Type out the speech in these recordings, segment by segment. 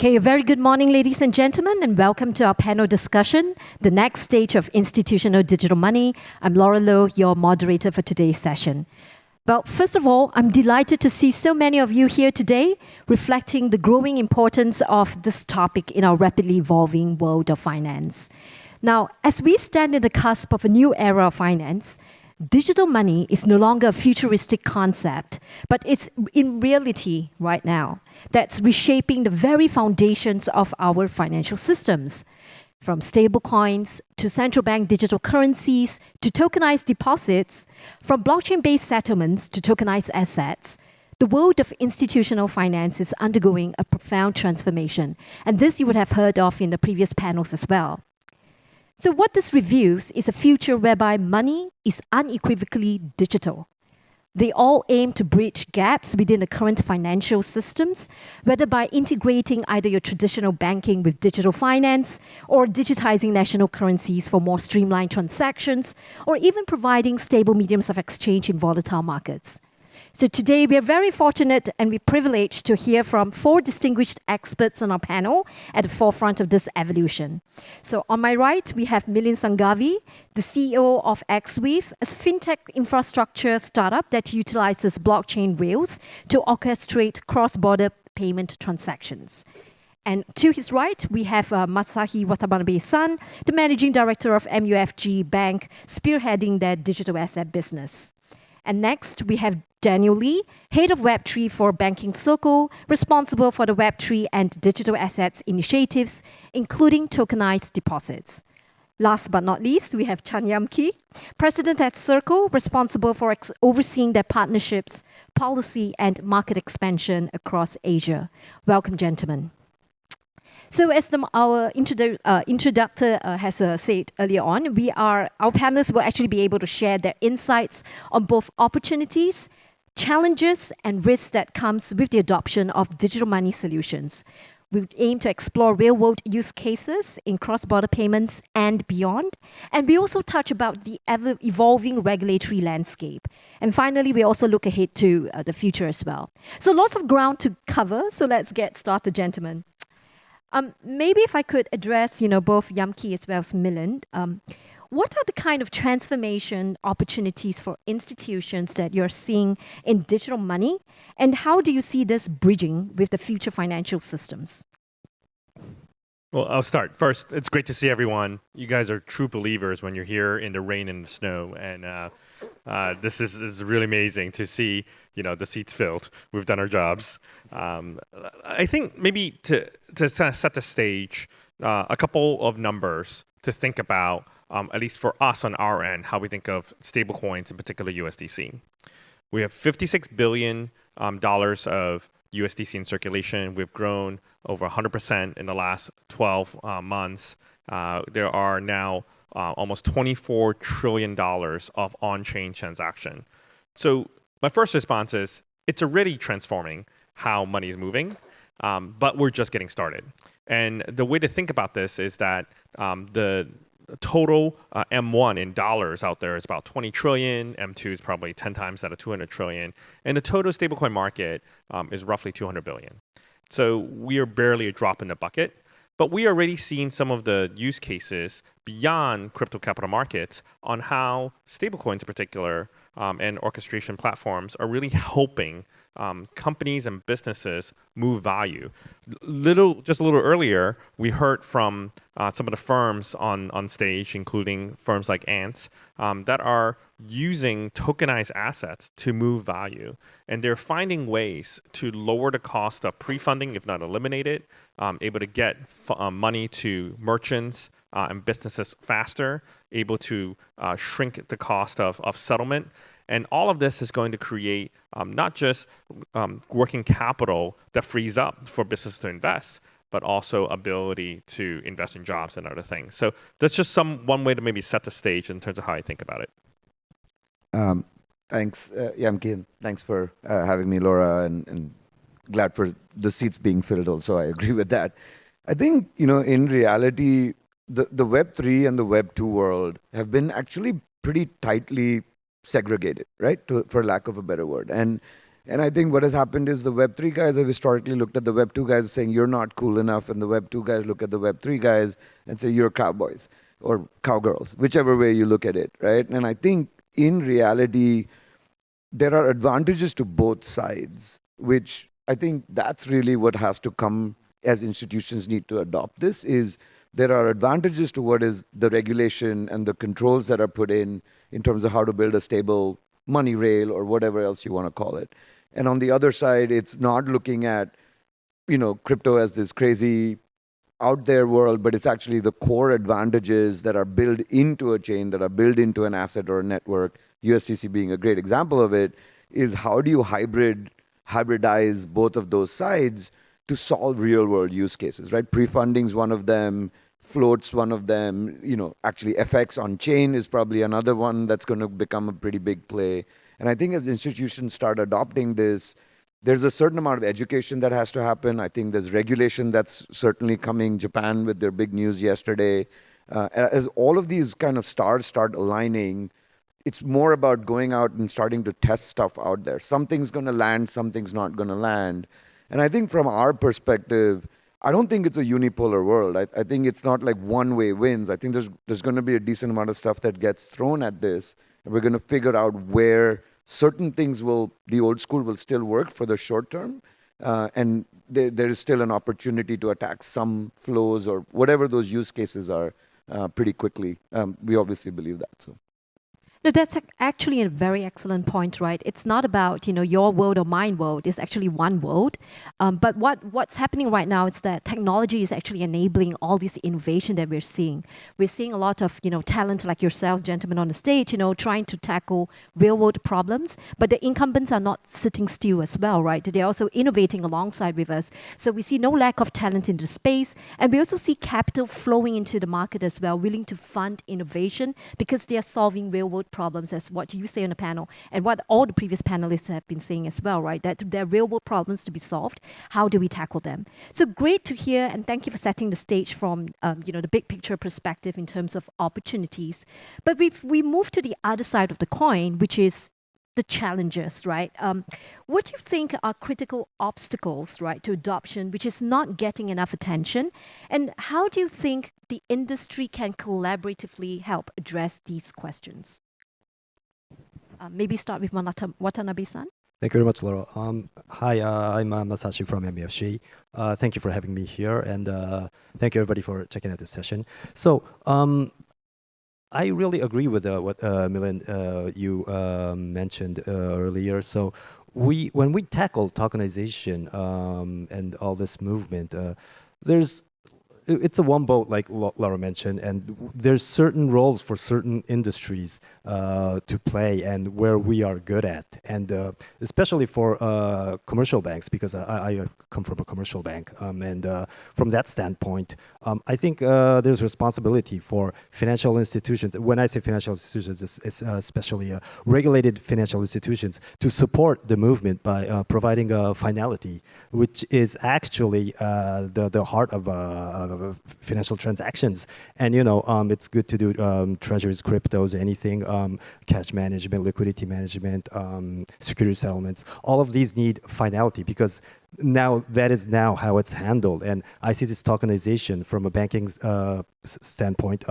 Okay, a very good morning, ladies and gentlemen, and welcome to our panel discussion, The Next Stage of Institutional Digital Money. I'm Laura Lowe, your moderator for today's session. Well, first of all, I'm delighted to see so many of you here today, reflecting the growing importance of this topic in our rapidly evolving world of finance. Now, as we stand in the cusp of a new era of finance, digital money is no longer a futuristic concept, but it's in reality right now that's reshaping the very foundations of our financial systems. From stablecoins to central bank digital currencies to tokenized deposits, from blockchain-based settlements to tokenized assets, the world of institutional finance is undergoing a profound transformation. And this you would have heard of in the previous panels as well. So what this reveals is a future whereby money is unequivocally digital. They all aim to bridge gaps within the current financial systems, whether by integrating either your traditional banking with digital finance, or digitizing national currencies for more streamlined transactions, or even providing stable mediums of exchange in volatile markets. So today we are very fortunate and we're privileged to hear from 4 distinguished experts on our panel at the forefront of this evolution. So on my right, we have Milind Sanghavi, the CEO of XWeave, a fintech infrastructure startup that utilizes blockchain rails to orchestrate cross-border payment transactions. And to his right, we have Masahi Watanabe-san, the managing director of MUFG Bank, spearheading their digital asset business. And next, we have Daniel Lee, head of Web3 for Banking Circle, responsible for the Web3 and digital assets initiatives, including tokenized deposits. Last but not least, we have Chan Yam Ki, president at Circle, responsible for overseeing their partnerships, policy, and market expansion across Asia. Welcome, gentlemen. So as our introductor has said earlier on, our panelists will actually be able to share their insights on both opportunities, challenges, and risks that comes with the adoption of digital money solutions. We aim to explore real-world use cases in cross-border payments and beyond. And we also touch about the evolving regulatory landscape. And finally, we also look ahead to the future as well. So lots of ground to cover. So let's get started, gentlemen. Maybe if I could address, both Yam-Ki as well as Milind, what are the kind of transformation opportunities for institutions that you're seeing in digital money? And how do you see this bridging with the future financial systems? Well, I'll start. First, it's great to see everyone. You guys are true believers when you're here in the rain and the snow. And this is really amazing to see, the seats filled. We've done our jobs. I think maybe to set the stage, a couple of numbers to think about, at least for us on our end, how we think of stablecoins, in particular USDC. We have $56 billion of USDC in circulation. We've grown over 100% in the last 12 months. There are now almost $24 trillion of on-chain transaction. So my first response is, it's already transforming how money is moving, but we're just getting started. And the way to think about this is that the total M1 in dollars out there is about 20 trillion. M2 is probably 10 times that of 200 trillion. And the total stablecoin market is roughly 200 billion. So we are barely a drop in the bucket. But we are already seeing some of the use cases beyond crypto capital markets on how stablecoins in particular and orchestration platforms are really helping companies and businesses move value. Just a little earlier, we heard from some of the firms on stage, including firms like Ants, that are using tokenized assets to move value. And they're finding ways to lower the cost of pre-funding, if not eliminate it, able to get money to merchants and businesses faster, able to shrink the cost of settlement. And all of this is going to create not just working capital that frees up for business to invest, but also ability to invest in jobs and other things. So that's just one way to maybe set the stage in terms of how I think about it. Thanks, Yam-Ki. Thanks for having me, Laura, and glad for the seats being filled also. I agree with that. I think, in reality, the Web3 and the Web2 world have been actually pretty tightly segregated, right? For lack of a better word. And And I think what has happened is the Web3 guys have historically looked at the Web2 guys saying, you're not cool enough. And the Web2 guys look at the Web3 guys and say, you're cowboys or cowgirls, whichever way you look at it, right? And I think in reality, there are advantages to both sides, which I think that's really what has to come as institutions need to adopt this, is there are advantages to what is the regulation and the controls that are put in terms of how to build a stable money rail or whatever else you want to call it. And on the other side, it's not looking at, crypto as this crazy out there world, but it's actually the core advantages that are built into a chain, that are built into an asset or a network. USDC being a great example of it, is how do you hybridize both of those sides to solve real world use cases, right? Pre-funding is one of them, floats one of them, actually FX on chain is probably another one that's going to become a pretty big play. And I think as institutions start adopting this, there's a certain amount of education that has to happen. I think there's regulation that's certainly coming. Japan with their big news yesterday. As all of these kind of stars start aligning, it's more about going out and starting to test stuff out there. Something's going to land, something's not going to land. And I think from our perspective, I don't think it's a unipolar world. I think it's not like one way wins. I think there's going to be a decent amount of stuff that gets thrown at this. And we're going to figure out where certain things the old school will still work for the short term. And there is still an opportunity to attack some flows or whatever those use cases are pretty quickly. We obviously believe that. So. No, that's actually a very excellent point, right? It's not about, your world or my world. It's actually one world. But what's happening right now is that technology is actually enabling all this innovation that we're seeing. We're seeing a lot of, talent like yourselves, gentlemen on the stage, trying to tackle real world problems. But the incumbents are not sitting still as well, right? They're also innovating alongside with us. So we see no lack of talent in the space. And we also see capital flowing into the market as well, willing to fund innovation because they are solving real world problems, as what you say on the panel and what all the previous panelists have been saying as well, right? That there are real world problems to be solved. How do we tackle them? So great to hear, and thank you for setting the stage from the big picture perspective in terms of opportunities. But we move to the other side of the coin, which is the challenges, right? What do you think are critical obstacles, right, to adoption, which is not getting enough attention? And how do you think the industry can collaboratively help address these questions? Maybe start with Watanabe-san. Thank you very much, Laura. Hi, I'm Masashi from MUFG. Thank you for having me here, and thank you everybody for checking out this session. So I really agree with what Milind you mentioned earlier. So when we tackle tokenization and all this movement, it's a one boat, like Laura mentioned, and there's certain roles for certain industries to play and where we are good at. And especially for commercial banks, because I come from a commercial bank. And from that standpoint, I think there's responsibility for financial institutions. When I say financial institutions, it's especially regulated financial institutions to support the movement by providing finality, which is actually the heart of financial transactions. And it's good to do treasuries, cryptos, anything, cash management, liquidity management, security settlements. All of these need finality because now that is now how it's handled. And I see this tokenization from a banking standpoint,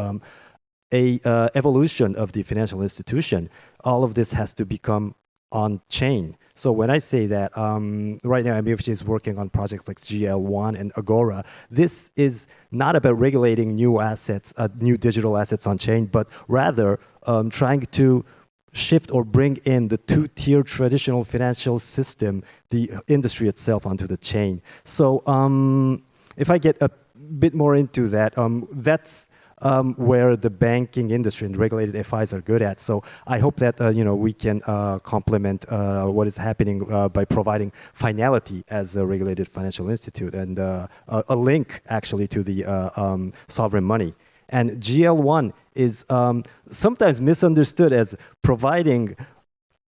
evolution of the financial institution. All of this has to become on chain. So when I say that, right now MUFG is working on projects like GL1 and Agora. This is not about regulating new assets, new digital assets on chain, but rather trying to shift or bring in the two-tier traditional financial system, the industry itself, onto the chain. So if I get a bit more into that, that's where the banking industry and regulated FIs are good at. So I hope that we can complement what is happening by providing finality as a regulated financial institute and a link actually to the sovereign money. And GL1 is sometimes misunderstood as providing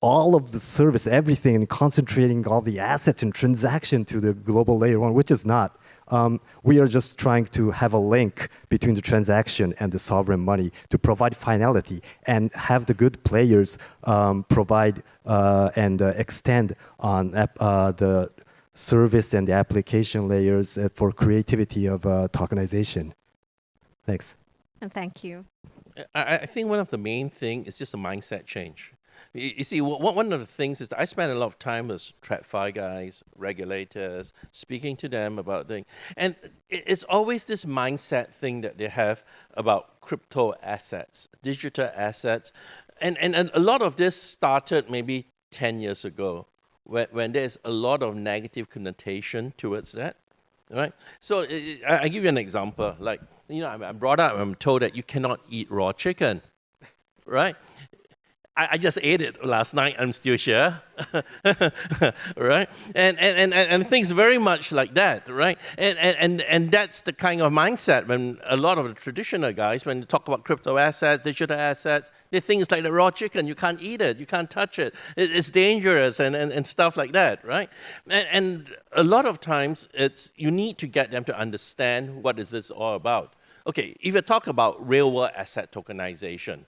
all of the service, everything, and concentrating all the assets and transaction to the global layer one, which is not. We are just trying to have a link between the transaction and the sovereign money to provide finality and have the good players provide and extend on the service and the application layers for creativity of tokenization. Thanks. And thank you. I think one of the main thing is just a mindset change. You see, one of the things is that I spend a lot of time with TradFi guys, regulators, speaking to them about things. And it's always this mindset thing that they have about crypto assets, digital assets. And a lot of this started maybe 10 years ago when there's a lot of negative connotation towards that. Right? So I give you an example. Like, I'm brought up, I'm told that you cannot eat raw chicken, right? I just ate it last night. I'm still here, right? And things very much like that, right? And that's the kind of mindset when a lot of the traditional guys, when they talk about crypto assets, digital assets, they think it's like the raw chicken. You can't eat it. You can't touch it. It's dangerous and stuff like that, right? And a lot of times, you need to get them to understand what is this all about. Okay, if you talk about real-world asset tokenization,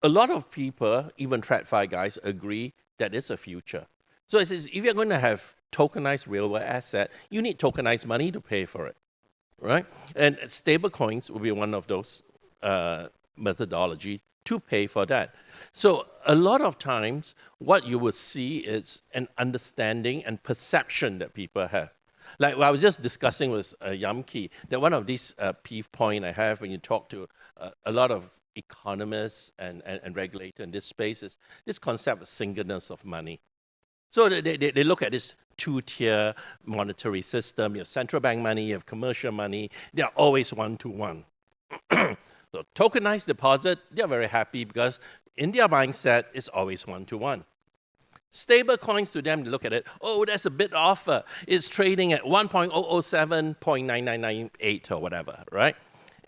a lot of people, even TradFi guys, agree that it's a future. So it says if you're going to have tokenized real-world asset, you need tokenized money to pay for it, right? And stable coins will be one of those methodology to pay for that. So a lot of times, what you will see is an understanding and perception that people have. Like I was just discussing with Yamki, that one of these peeve point I have when you talk to a lot of economists and regulators in this space is this concept of singleness of money. So they look at this two-tier monetary system. You have central bank money, you have commercial money. They are always one-to-one. So tokenized deposit, they're very happy because in their mindset, it's always one-to-one. Stable coins to them, they look at it, oh, that's a bit off. It's trading at 1.007, 0.9998 or whatever, right?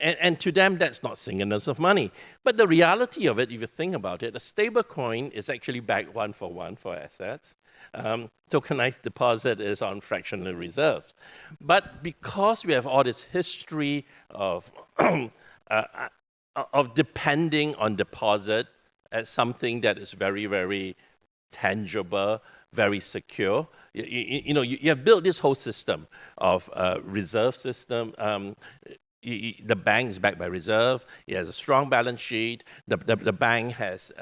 And to them, that's not singleness of money. But the reality of it, if you think about it, a stable coin is actually backed one-for-one for assets. Tokenized deposit is on fractional reserves. But because we have all this history of depending on deposit as something that is very, very tangible, very secure, you have built this whole system of reserve system. The bank is backed by reserve. It has a strong balance sheet. The bank has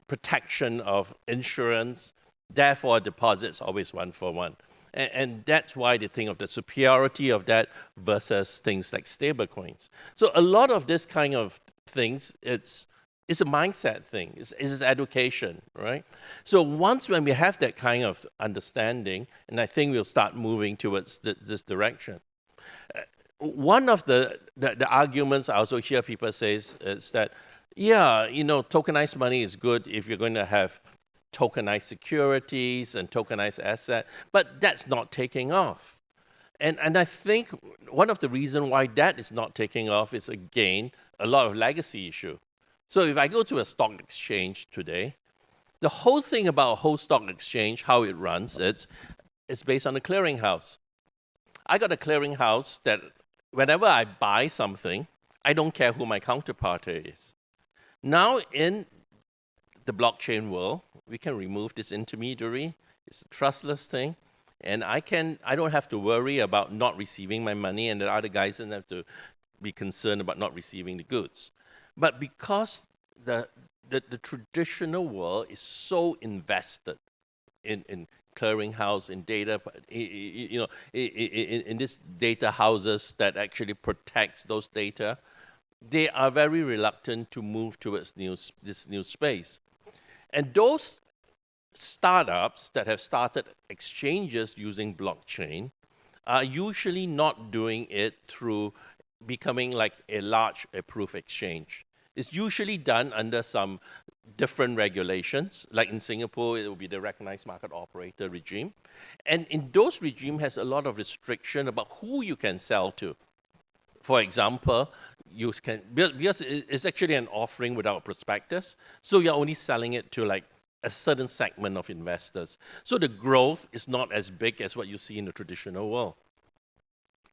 protection of insurance. Therefore, deposits always one-for-one. And that's why they think of the superiority of that versus things like stablecoins. So a lot of this kind of things, it's a mindset thing. It's education, right? So once when we have that kind of understanding, and I think we'll start moving towards this direction. One of the arguments I also hear people say is that, yeah, tokenized money is good if you're going to have tokenized securities and tokenized asset, but that's not taking off. And I think one of the reasons why that is not taking off is, again, a lot of legacy issue. So if I go to a stock exchange today, the whole thing about a whole stock exchange, how it runs, it's based on a clearinghouse. I got a clearinghouse that whenever I buy something, I don't care who my counterparty is. Now in the blockchain world, we can remove this intermediary. It's a trustless thing. And I don't have to worry about not receiving my money, and the other guys don't have to be concerned about not receiving the goods. But because the traditional world is so invested in clearinghouse, in data, in these data houses that actually protects those data, they are very reluctant to move towards this new space. And those startups that have started exchanges using blockchain are usually not doing it through becoming like a large approved exchange. It's usually done under some different regulations. Like in Singapore, it will be the recognized market operator regime. And in those regime has a lot of restriction about who you can sell to. For example, you can build, because it's actually an offering without a prospectus, so you're only selling it to like a certain segment of investors. So the growth is not as big as what you see in the traditional world.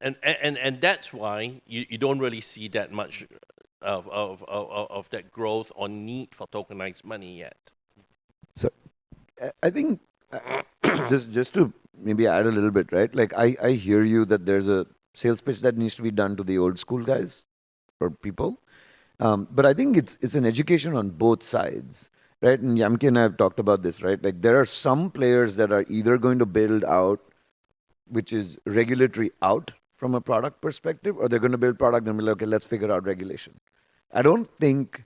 And that's why you don't really see that much of that growth or need for tokenized money yet. So I think just to maybe add a little bit, right? Like I hear you that there's a sales pitch that needs to be done to the old school guys or people, but I think it's an education on both sides, right? And Yamke and I have talked about this, right? Like there are some players that are either going to build out, which is regulatory out from a product perspective, or they're going to build product and be like, okay, let's figure out regulation. I don't think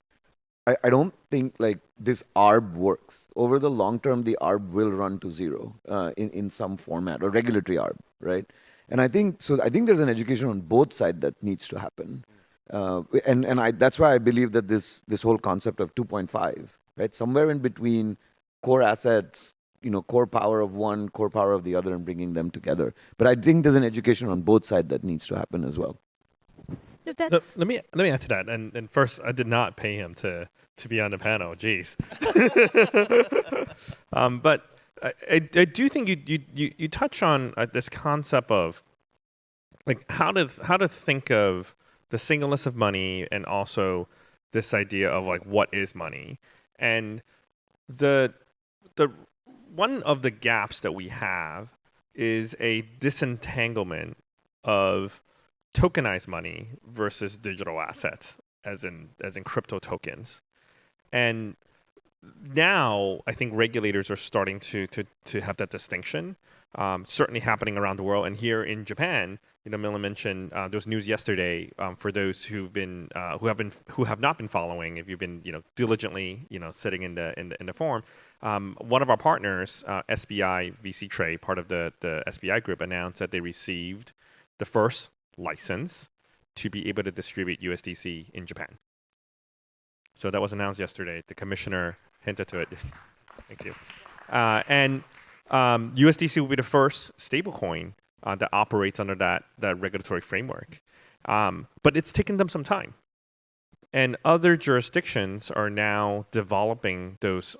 like this ARB works. Over the long term, the ARB will run to zero in some format, or regulatory ARB, right? And I think there's an education on both sides that needs to happen. That's why I believe that this whole concept of 2.5, right? Somewhere in between core assets, core power of one, core power of the other, and bringing them together. But I think there's an education on both sides that needs to happen as well. No, that's Let me add to that. And first, I did not pay him to be on the panel. Jeez. But I do think you touch on this concept of like how to think of the singleness of money, and also this idea of like what is money. And the one of the gaps that we have is a disentanglement of tokenized money versus digital assets, as in crypto tokens. And now I think regulators are starting to have that distinction, certainly happening around the world. And here in Japan, Mila mentioned there was news yesterday for those who have not been following. If you've been diligently sitting in the forum, one of our partners, SBI VC Trade, part of the SBI group, announced that they received the first license to be able to distribute USDC in Japan. So that was announced yesterday. The commissioner hinted to it. Thank you. And USDC will be the first stablecoin that operates under that regulatory framework. But it's taken them some time. And other jurisdictions are now developing those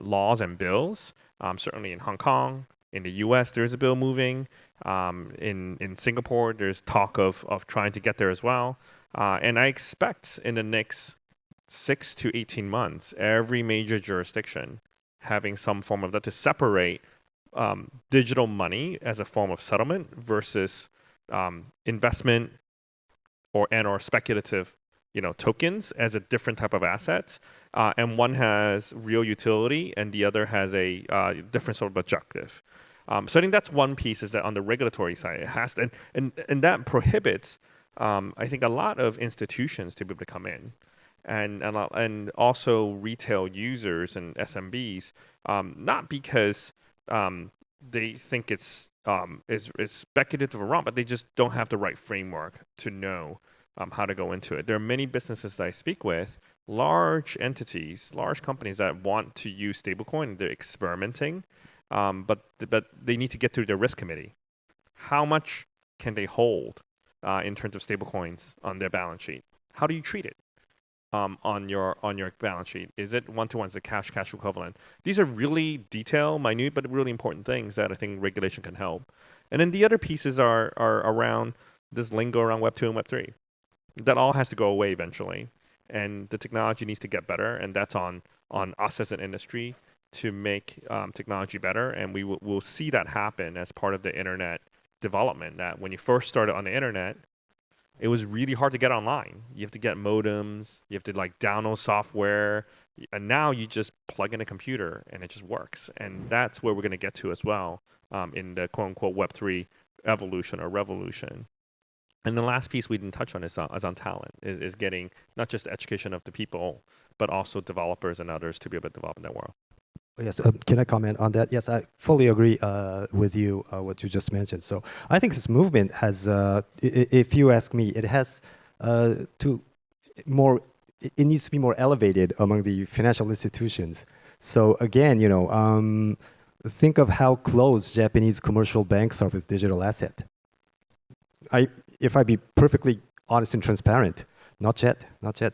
laws and bills. Certainly in Hong Kong, in the US, there's a bill moving. In Singapore, there's talk of trying to get there as well. And I expect in the next 6 to 18 months, every major jurisdiction having some form of that to separate digital money as a form of settlement versus investment or speculative tokens as a different type of asset. And one has real utility and the other has a different sort of objective. So I think that's one piece, is that on the regulatory side, it has to, and that prohibits, I think, a lot of institutions to be able to come in. And also retail users and SMBs, not because they think it's speculative or wrong, but they just don't have the right framework to know how to go into it. There are many businesses that I speak with, large entities, large companies that want to use stablecoin. They're experimenting, but they need to get through their risk committee. How much can they hold in terms of stablecoins on their balance sheet? How do you treat it? On your balance sheet? Is it one-to-one? Is it cash equivalent? These are really detailed, minute, but really important things that I think regulation can help. And then the other pieces are around this lingo around Web 2 and Web 3. That all has to go away eventually. And the technology needs to get better, and that's on us as an industry to make technology better. And we'll see that happen as part of the internet development, that when you first started on the internet, it was really hard to get online. You have to get modems, you have to download software, and now you just plug in a computer and it just works. And that's where we're going to get to as well in the quote unquote Web3 evolution or revolution. And the last piece we didn't touch on is on talent, is getting not just the education of the people, but also developers and others to be able to develop in that world. Yes, can I comment on that? Yes, I fully agree with you, what you just mentioned. So I think this movement has, if you ask me, it has it needs to be more elevated among the financial institutions. So again, think of how close Japanese commercial banks are with digital asset. If I be perfectly honest and transparent, not yet.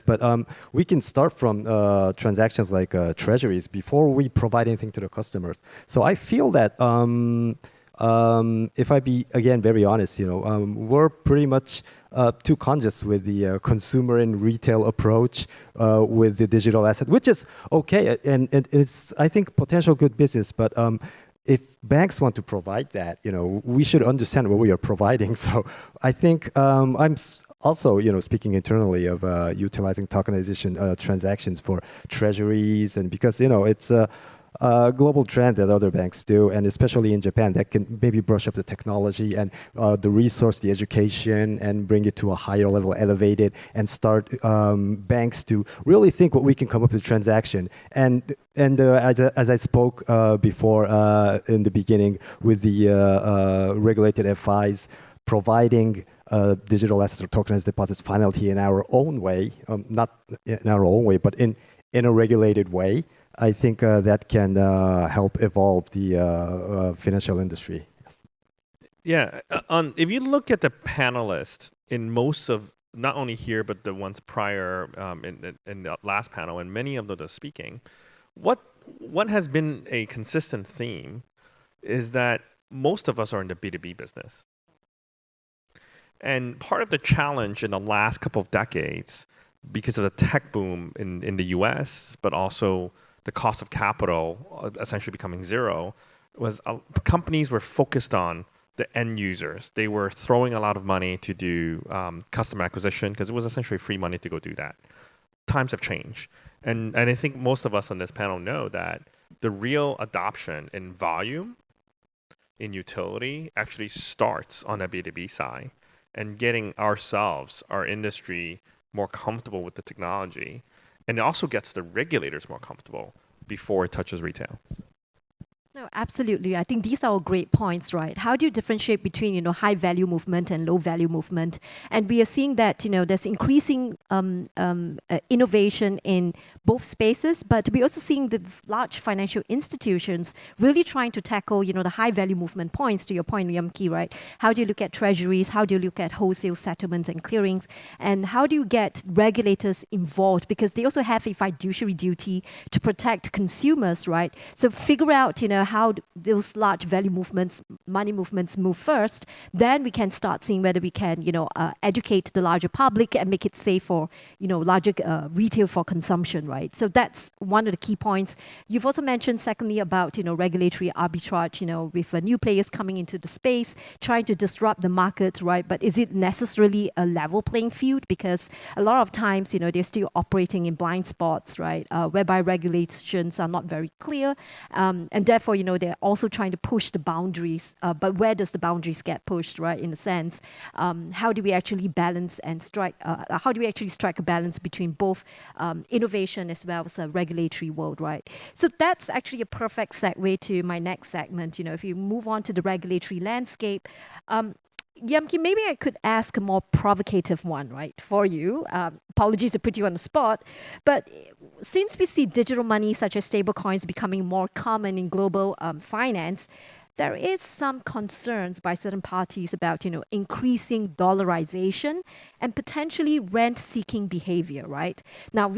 But we can start from transactions like treasuries before we provide anything to the customers. So I feel that if I be again very honest, we're pretty much too conscious with the consumer and retail approach with the digital asset, which is okay, and it's I think potential good business, but if banks want to provide that, we should understand what we are providing. So I think also, speaking internally of utilizing tokenization transactions for treasuries, and because it's a global trend that other banks do, and especially in Japan, that can maybe brush up the technology and the resource, the education, and bring it to a higher level, elevate it, and start banks to really think what we can come up with a transaction. And as I spoke before in the beginning with the regulated FIs, providing digital assets or tokenized deposits finality in our own way, not in our own way, but in a regulated way, I think that can help evolve the financial industry. Yeah, if you look at the panelists in most of, not only here, but the ones prior in the last panel, and many of them are speaking, what has been a consistent theme is that most of us are in the B2B business. And part of the challenge in the last couple of decades, because of the tech boom in the US, but also the cost of capital essentially becoming zero, was companies were focused on the end users. They were throwing a lot of money to do customer acquisition because it was essentially free money to go do that. Times have changed. And I think most of us on this panel know that the real adoption in volume, in utility, actually starts on the B2B side, and getting ourselves, our industry, more comfortable with the technology. And it also gets the regulators more comfortable before it touches retail. No, absolutely. I think these are all great points, right? How do you differentiate between, high value movement and low value movement? And we are seeing that, there's increasing innovation in both spaces, but we're also seeing the large financial institutions really trying to tackle, the high value movement points, to your point, Yamki, right? How do you look at treasuries? How do you look at wholesale settlements and clearings? And how do you get regulators involved? Because they also have a fiduciary duty to protect consumers, right? So figure out, how those large value movements, money movements move first, then we can start seeing whether we can, educate the larger public and make it safe for, larger retail for consumption, right? So that's one of the key points. You've also mentioned, secondly, about, regulatory arbitrage, with new players coming into the space, trying to disrupt the market, right? But is it necessarily a level playing field? Because a lot of times, they're still operating in blind spots, right? Whereby regulations are not very clear. And therefore, they're also trying to push the boundaries. But where does the boundaries get pushed, right? In a sense, how do we actually balance and strike? How do we actually strike a balance between both innovation as well as a regulatory world, right? So that's actually a perfect segue to my next segment. If you move on to the regulatory landscape, Yamki, maybe I could ask a more provocative one, right, for you. Apologies to put you on the spot, but since we see digital money such as stablecoins becoming more common in global finance, there is some concerns by certain parties about, increasing dollarization and potentially rent-seeking behavior, right? Now,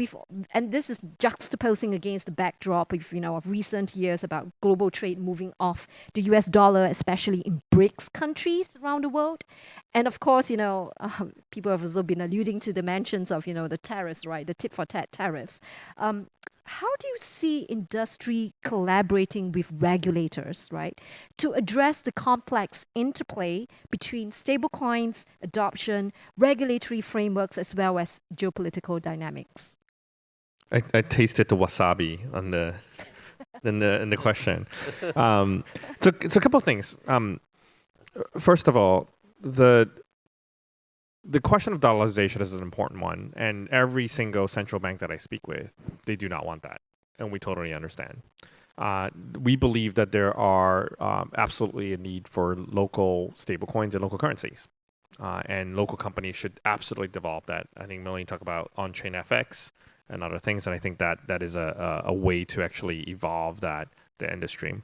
and this is juxtaposing against the backdrop of recent years about global trade moving off the US dollar, especially in BRICS countries around the world. And of course, people have also been alluding to the mentions of, the tariffs, right? The tit-for-tat tariffs. How do you see industry collaborating with regulators, right, to address the complex interplay between stablecoins, adoption, regulatory frameworks, as well as geopolitical dynamics? I tasted the wasabi on the in the question. So it's a couple of things. First of all, the question of dollarization is an important one, and every single central bank that I speak with, they do not want that, and we totally understand. We believe that there are absolutely a need for local stablecoins and local currencies, and local companies should absolutely develop that. I think Melanie talked about on-chain FX and other things, and I think that is a way to actually evolve the industry.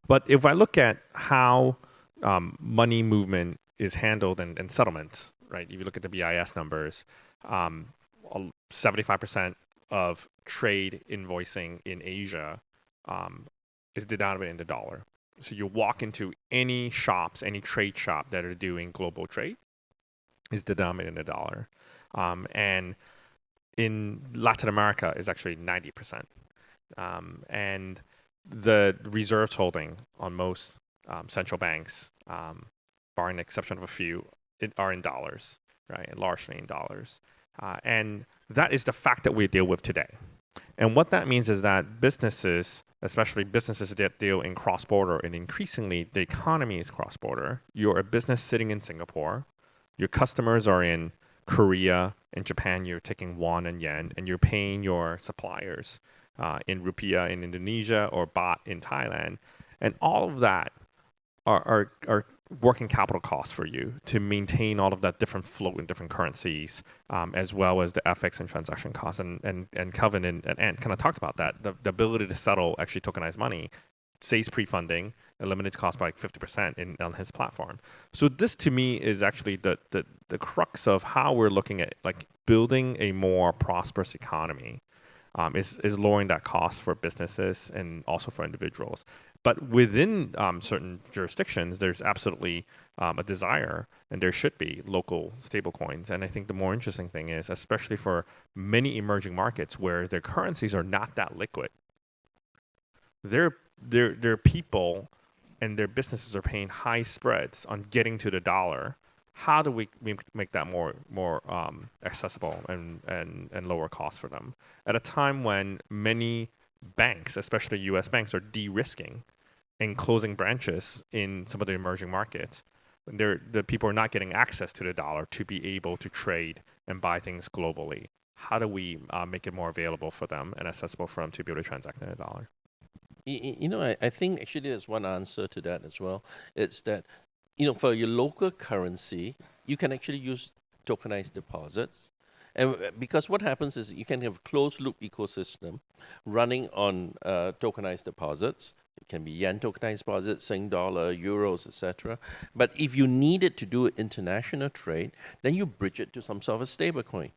But if I look at how money movement is handled in settlements, right? If you look at the BIS numbers, 75% of trade invoicing in Asia is denominated in the dollar. So you walk into any shops, any trade shop that are doing global trade, is denominated in a dollar. And in Latin America is actually 90%. And the reserves holding on most central banks, barring the exception of a few, are in dollars, right? And largely in dollars. And that is the fact that we deal with today. And what that means is that businesses, especially businesses that deal in cross-border, and increasingly the economy is cross-border. You're a business sitting in Singapore. Your customers are in Korea and Japan. You're taking won and yen, and you're paying your suppliers in rupiah in Indonesia or baht in Thailand. And all of that are working capital costs for you to maintain all of that different flow in different currencies, as well as the FX and transaction costs. And Kelvin and kind of talked about that. The ability to settle actually tokenized money saves pre-funding, eliminates cost by like 50% on his platform. So this to me is actually the crux of how we're looking at like building a more prosperous economy. Is lowering that cost for businesses and also for individuals. But within certain jurisdictions, there's absolutely a desire, and there should be local stablecoins. And I think the more interesting thing is, especially for many emerging markets where their currencies are not that liquid, their people and their businesses are paying high spreads on getting to the dollar. How do we make that more accessible and lower cost for them at a time when many banks, especially U.S. banks, are de-risking and closing branches in some of the emerging markets? The people are not getting access to the dollar to be able to trade and buy things globally. How do we make it more available for them and accessible for them to be able to transact in a dollar? I think actually there's one answer to that as well. It's that for your local currency, you can actually use tokenized deposits. And because what happens is you can have a closed loop ecosystem running on tokenized deposits. It can be yen tokenized deposits, Sing dollar, euros, etc. But if you needed to do international trade, then you bridge it to some sort of a stablecoin.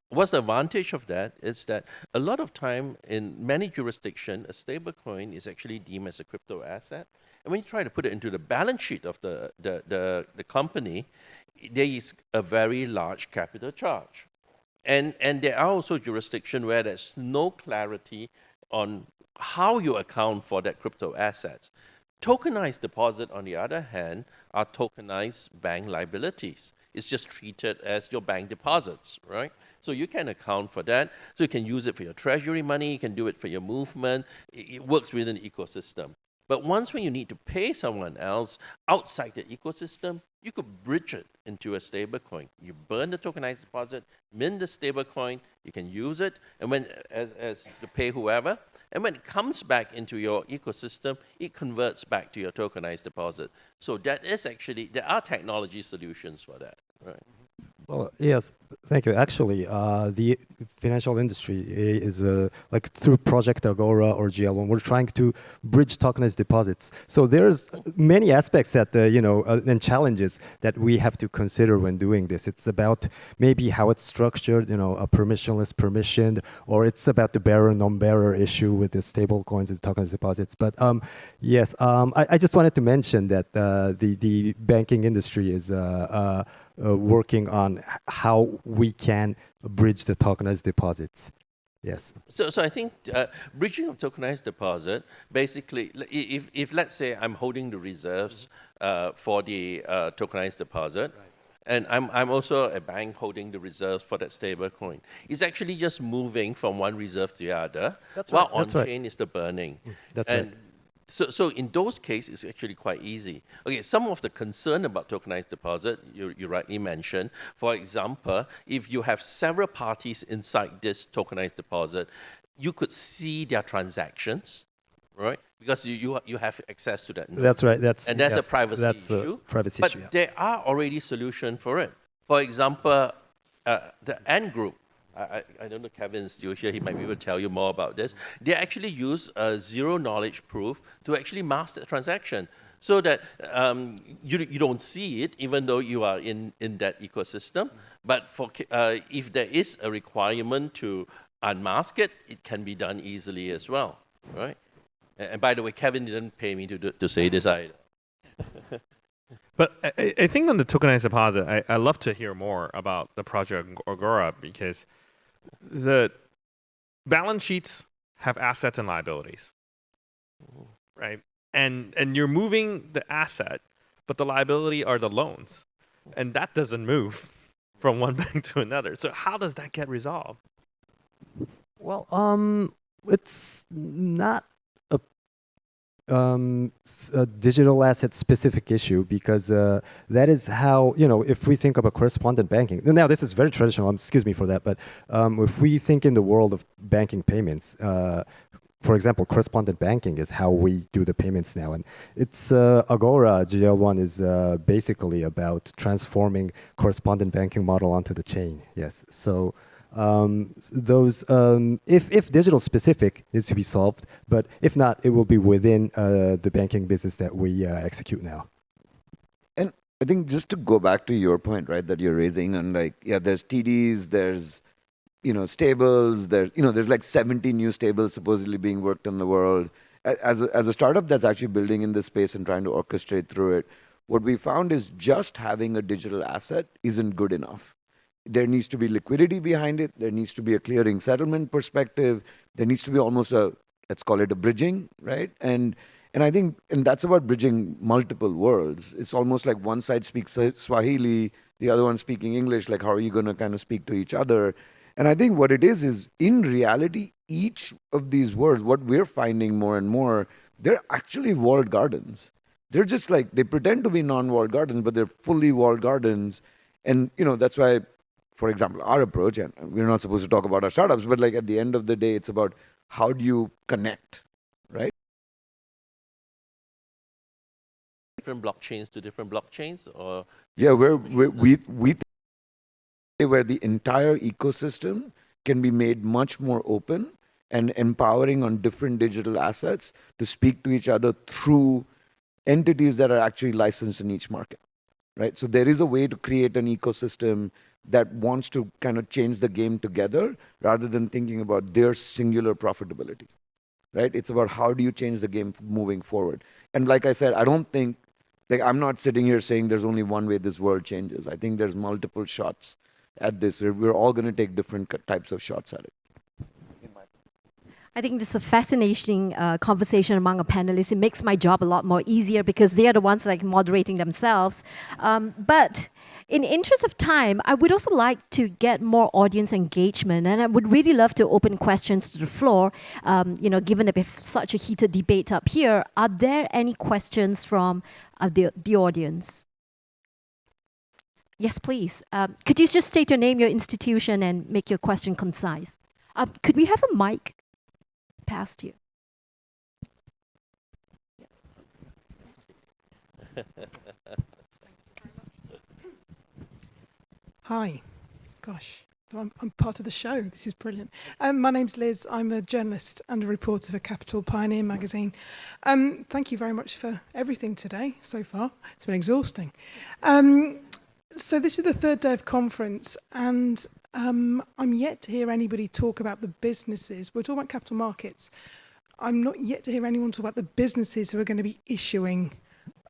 What's the advantage of that is that a lot of time in many jurisdictions, a stablecoin is actually deemed as a crypto asset. And when you try to put it into the balance sheet of the company, there is a very large capital charge. And there are also jurisdictions where there's no clarity on how you account for that crypto assets. Tokenized deposit, on the other hand, are tokenized bank liabilities. It's just treated as your bank deposits, right? So you can account for that. So you can use it for your treasury money. You can do it for your movement. It works within the ecosystem. But once when you need to pay someone else outside the ecosystem, you could bridge it into a stable coin. You burn the tokenized deposit, mint the stable coin, you can use it, and when as to pay whoever, and when it comes back into your ecosystem, it converts back to your tokenized deposit. So that is actually, there are technology solutions for that, right? Well, yes, thank you. Actually, the financial industry is like through Project Agora or GL1, we're trying to bridge tokenized deposits. So there's many aspects that and challenges that we have to consider when doing this. It's about maybe how it's structured, a permissionless, permissioned, or it's about the bearer non-bearer issue with the stable coins and tokenized deposits. But yes, I just wanted to mention that the banking industry is working on how we can bridge the tokenized deposits. Yes. So I think bridging of tokenized deposit, basically, if let's say I'm holding the reserves for the tokenized deposit, right, and I'm also a bank holding the reserves for that stable coin, it's actually just moving from one reserve to the other, while on-chain is the burning. That's right. So in those cases, it's actually quite easy. Okay, some of the concern about tokenized deposit, you rightly mentioned. For example, if you have several parties inside this tokenized deposit, you could see their transactions, right? Because you have access to that node. That's right. That's a privacy issue. But there are already solutions for it. For example, the Ant Group. I don't know if Kevin's still here. He might be able to tell you more about this. They actually use zero knowledge proof to actually mask the transaction so that you don't see it even though you are in that ecosystem. But if there is a requirement to unmask it, it can be done easily as well, right? And by the way, Kevin didn't pay me to say this either. But I think on the tokenized deposit, I love to hear more about the project Agora, because the balance sheets have assets and liabilities, right? And you're moving the asset, but the liability are the loans, and that doesn't move from one bank to another. So how does that get resolved? Well, it's not a digital asset specific issue, because that is how, if we think about correspondent banking, now this is very traditional, excuse me for that, but if we think in the world of banking payments, for example, correspondent banking is how we do the payments now. And it's Agora, GL1 is basically about transforming correspondent banking model onto the chain. Yes. So those, if digital specific needs to be solved, but if not, it will be within the banking business that we execute now. And I think just to go back to your point, right, that you're raising, and there's TDs, there's stables, there's like 70 new stables supposedly being worked in the world. As a startup that's actually building in this space and trying to orchestrate through it, what we found is just having a digital asset isn't good enough. There needs to be liquidity behind it. There needs to be a clearing settlement perspective. There needs to be almost let's call it a bridging, right? And I think, and that's about bridging multiple worlds. It's almost like one side speaks Swahili, the other one speaking English. Like, how are you going to kind of speak to each other? And I think what it is in reality, each of these words, what we're finding more and more, they're actually walled gardens. They're just like, they pretend to be non-walled gardens, but they're fully walled gardens. And, that's why, for example, our approach, and we're not supposed to talk about our startups, but like at the end of the day, it's about how do you connect, right? Different blockchains to different blockchains, or Yeah, we think where the entire ecosystem can be made much more open and empowering on different digital assets to speak to each other through entities that are actually licensed in each market, right? So there is a way to create an ecosystem that wants to kind of change the game together rather than thinking about their singular profitability, right? It's about how do you change the game moving forward. And like I said, I don't think, I'm not sitting here saying there's only one way this world changes. I think there's multiple shots at this. We're all going to take different types of shots at it. I think this is a fascinating conversation among our panelists. It makes my job a lot more easier because they are the ones like moderating themselves. But in interest of time, I would also like to get more audience engagement, and I would really love to open questions to the floor. Given that we have such a heated debate up here, are there any questions from the audience? Yes, please. Could you just state your name, your institution, and make your question concise? Could we have a mic past you? Hi. Gosh, I'm part of the show. This is brilliant. My name's Liz. I'm a journalist and a reporter for Capital Pioneer magazine. Thank you very much for everything today so far. It's been exhausting. So this is the third day of conference, and I'm yet to hear anybody talk about the businesses. We're talking about capital markets. I'm not yet to hear anyone talk about the businesses who are going to be issuing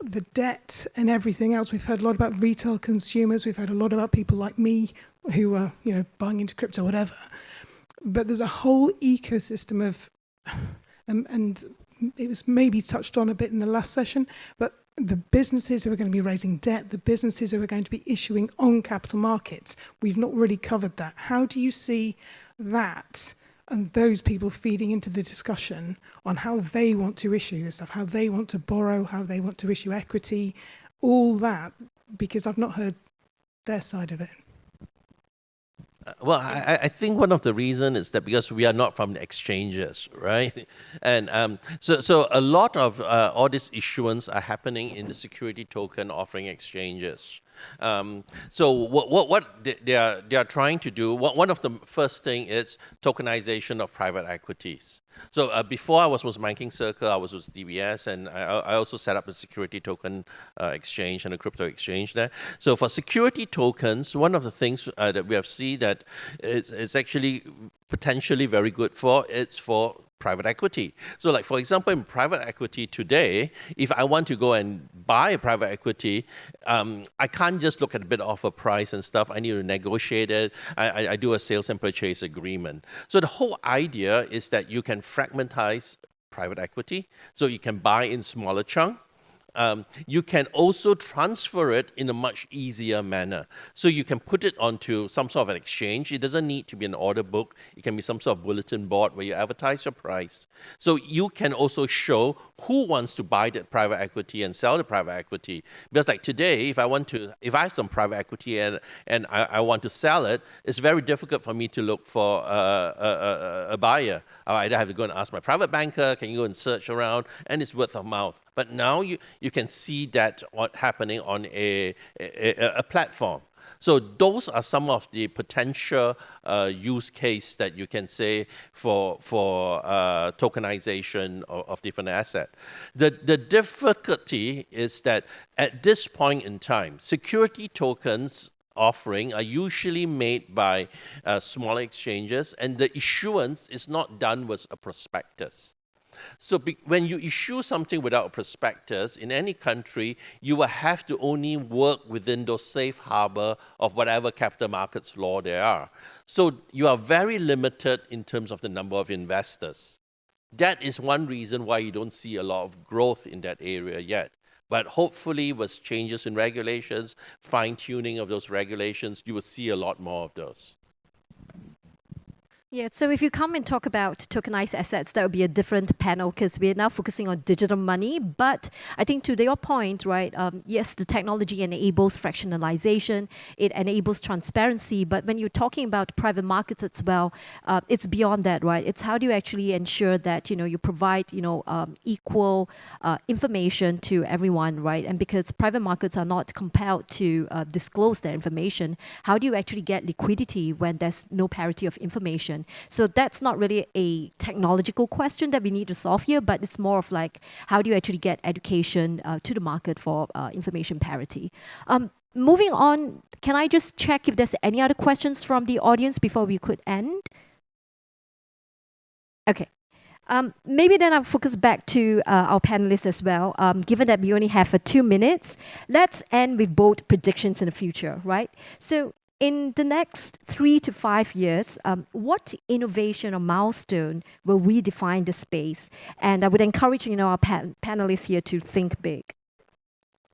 the debt and everything else. We've heard a lot about retail consumers. We've heard a lot about people like me who are, buying into crypto, whatever. But there's a whole ecosystem of, and it was maybe touched on a bit in the last session, but the businesses who are going to be raising debt, the businesses who are going to be issuing on capital markets, we've not really covered that. How do you see that and those people feeding into the discussion on how they want to issue this stuff, how they want to borrow, how they want to issue equity, all that, because I've not heard their side of it. Well, I think one of the reasons is that because we are not from the exchanges, right? And so a lot of all this issuance are happening in the security token offering exchanges. So what they are trying to do, one of the first thing is tokenization of private equities. So before I was with Banking Circle, I was with DBS, and I also set up a security token exchange and a crypto exchange there. So for security tokens, one of the things that we have seen that it's actually potentially very good for, it's for private equity. So like, for example, in private equity today, if I want to go and buy a private equity, I can't just look at a bid offer price and stuff. I need to negotiate it. I do a sales and purchase agreement. So the whole idea is that you can fragmentize private equity. So you can buy in smaller chunks. You can also transfer it in a much easier manner. So you can put it onto some sort of an exchange. It doesn't need to be an order book. It can be some sort of bulletin board where you advertise your price. So you can also show who wants to buy the private equity and sell the private equity. Because like today, if I have some private equity and I want to sell it, it's very difficult for me to look for a buyer. I either have to go and ask my private banker, can you go and search around, and it's word of mouth. But now you can see that happening on a platform. So those are some of the potential use case that you can say for tokenization of different assets. The difficulty is that at this point in time, security tokens offering are usually made by smaller exchanges, and the issuance is not done with a prospectus. So when you issue something without a prospectus in any country, you will have to only work within those safe harbor of whatever capital markets law there are. So you are very limited in terms of the number of investors. That is one reason why you don't see a lot of growth in that area yet. But hopefully with changes in regulations, fine-tuning of those regulations, you will see a lot more of those. Yeah, so if you come and talk about tokenized assets, that would be a different panel because we're now focusing on digital money. But I think to your point, right, yes, the technology enables fractionalization, it enables transparency. But when you're talking about private markets as well, it's beyond that, right? It's how do you actually ensure that, you provide, equal information to everyone, right? And because private markets are not compelled to disclose their information, how do you actually get liquidity when there's no parity of information? So that's not really a technological question that we need to solve here, but it's more of like, how do you actually get education to the market for information parity? Moving on, can I just check if there's any other questions from the audience before we could end? Okay. Maybe then I'll focus back to our panelists as well. Given that we only have 2 minutes, let's end with bold predictions in the future, right? So in the next 3 to 5 years, what innovation or milestone will redefine the space? And I would encourage our panelists here to think big.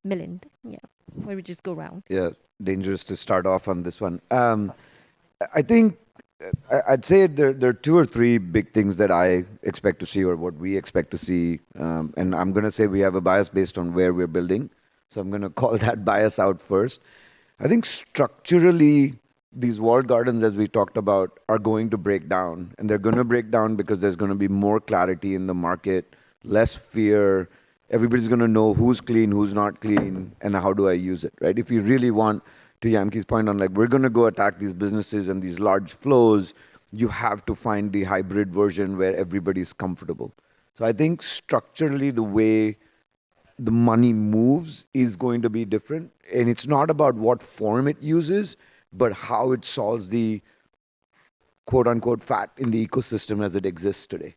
Milind, yeah, where we just go around. Yeah, dangerous to start off on this one. I think I'd say there are 2 or 3 big things that I expect to see, or what we expect to see. And I'm going to say we have a bias based on where we're building. So I'm going to call that bias out first. I think structurally, these walled gardens, as we talked about, are going to break down. And they're going to break down because there's going to be more clarity in the market, less fear. Everybody's going to know who's clean, who's not clean, and how do I use it, right? If you really want, to Yamki's point on, like, we're going to go attack these businesses and these large flows, you have to find the hybrid version where everybody's comfortable. So I think structurally, the way the money moves is going to be different. And it's not about what form it uses, but how it solves the quote unquote fat in the ecosystem as it exists today.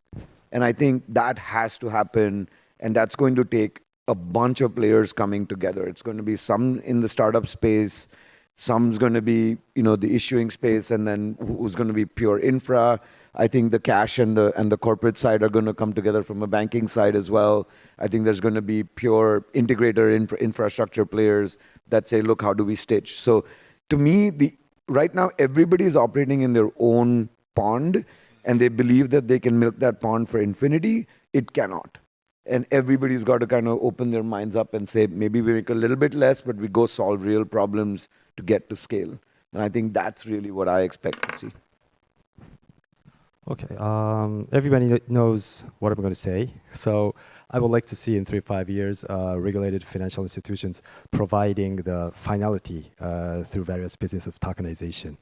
And I think that has to happen. And that's going to take a bunch of players coming together. It's going to be some in the startup space, some's going to be, the issuing space, and then who's going to be pure infra. I think the cash and the corporate side are going to come together from a banking side as well. I think there's going to be pure integrator infrastructure players that say, look, how do we stitch? So to me, right now, everybody is operating in their own pond, and they believe that they can milk that pond for infinity. It cannot. And everybody's got to kind of open their minds up and say, maybe we make a little bit less, but we go solve real problems to get to scale. And I think that's really what I expect to see. Okay, everybody knows what I'm going to say. So I would like to see in 3 to 5 years regulated financial institutions providing the finality through various business of tokenization.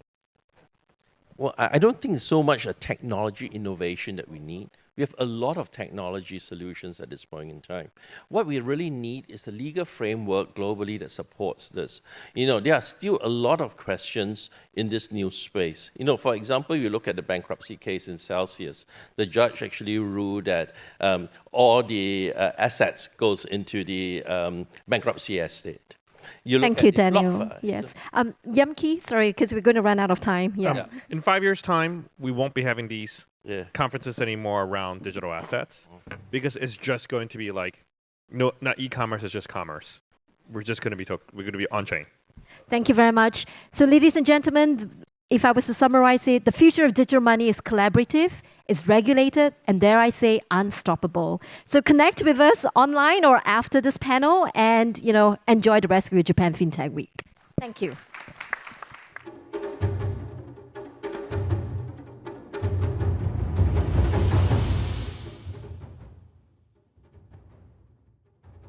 Well, I don't think it's so much a technology innovation that we need. We have a lot of technology solutions at this point in time. What we really need is a legal framework globally that supports this. There are still a lot of questions in this new space. For example, you look at the bankruptcy case in Celsius. The judge actually ruled that all the assets goes into the bankruptcy estate. Thank you, Daniel. Yes. Yamki, sorry, because we're going to run out of time. Yeah. In 5 years' time, we won't be having these Yeah. conferences anymore around digital assets because it's just going to be like, no, not e-commerce, it's just commerce. We're just going to be we're going to be on chain. Thank you very much. So, ladies and gentlemen, if I was to summarize it, the future of digital money is collaborative, is regulated, and dare I say, unstoppable. So connect with us online or after this panel and, enjoy the rest of your Japan FinTech Week. Thank you.